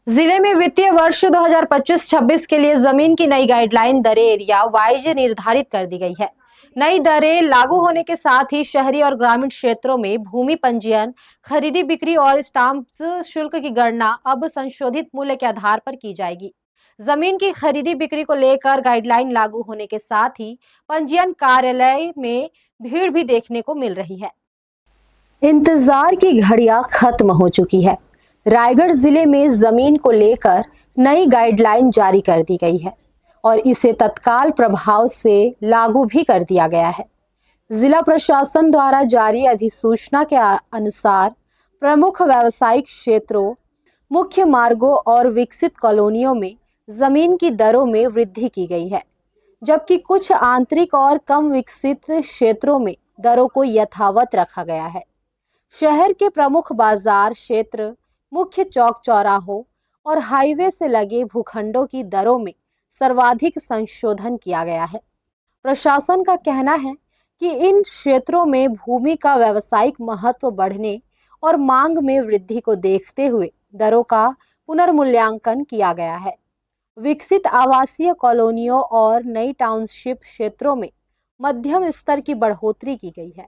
जिले में वित्तीय वर्ष 2025-26 के लिए जमीन की नई गाइडलाइन दरें एरिया वाइज निर्धारित कर दी गई है। नई दरें लागू होने के साथ ही शहरी और ग्रामीण क्षेत्रों में भूमि पंजीयन, खरीदी बिक्री और स्टाम्प शुल्क की गणना अब संशोधित मूल्य के आधार पर की जाएगी। जमीन की खरीदी बिक्री को लेकर गाइडलाइन लागू होने के साथ ही पंजीयन कार्यालय में भीड़ भी देखने को मिल रही है। इंतजार की घड़ियां खत्म हो चुकी है। रायगढ़ जिले में जमीन को लेकर नई गाइडलाइन जारी कर दी गई है और इसे तत्काल प्रभाव से लागू भी कर दिया गया है। जिला प्रशासन द्वारा जारी अधिसूचना के अनुसार प्रमुख व्यावसायिक क्षेत्रों, मुख्य मार्गों और विकसित कॉलोनियों में जमीन की दरों में वृद्धि की गई है, जबकि कुछ आंतरिक और कम विकसित क्षेत्रों में दरों को यथावत रखा गया है। शहर के प्रमुख बाजार क्षेत्र, मुख्य चौक चौराहों और हाईवे से लगे भूखंडों की दरों में सर्वाधिक संशोधन किया गया है। प्रशासन का कहना है कि इन क्षेत्रों में भूमि का व्यावसायिक महत्व बढ़ने और मांग में वृद्धि को देखते हुए दरों का पुनर्मूल्यांकन किया गया है। विकसित आवासीय कॉलोनियों और नई टाउनशिप क्षेत्रों में मध्यम स्तर की बढ़ोतरी की गई है।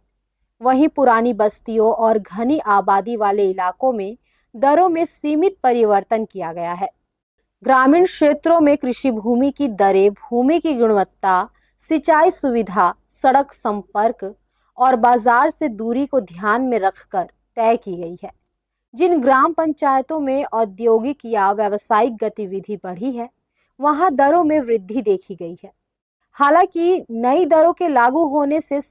वहीं पुरानी बस्तियों और घनी आबादी वाले इलाकों में दरों में सीमित परिवर्तन किया गया है। ग्रामीण क्षेत्रों में कृषि भूमि की दरें भूमि की गुणवत्ता, सिंचाई सुविधा, सड़क संपर्क और बाजार से दूरी को ध्यान में रखकर तय की गई है। जिन ग्राम पंचायतों में औद्योगिक या व्यावसायिक गतिविधि बढ़ी है, वहां दरों में वृद्धि देखी गई है। हालांकि नई दरों के लागू होने से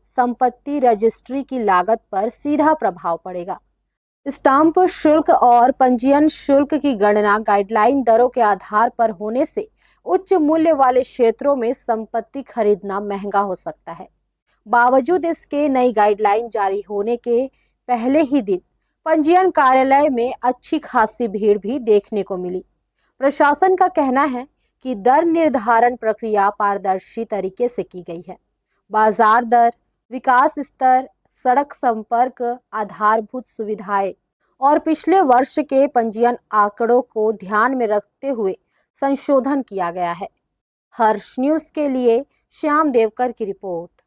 संपत्ति रजिस्ट्री की लागत पर सीधा प्रभाव पड़ेगा। स्टाम्प शुल्क और पंजीयन शुल्क की गणना गाइडलाइन दरों के आधार पर होने से उच्च मूल्य वाले क्षेत्रों में संपत्ति खरीदना महंगा हो सकता है। बावजूद इसके नई गाइडलाइन जारी होने के पहले ही दिन पंजीयन कार्यालय में अच्छी खासी भीड़ भी देखने को मिली। प्रशासन का कहना है कि दर निर्धारण प्रक्रिया पारदर्शी तरीके से की गई है। बाजार दर, विकास स्तर, सड़क संपर्क, आधारभूत सुविधाएं और पिछले वर्ष के पंजीयन आंकड़ों को ध्यान में रखते हुए संशोधन किया गया है। हर्ष न्यूज़ के लिए श्याम देवकर की रिपोर्ट।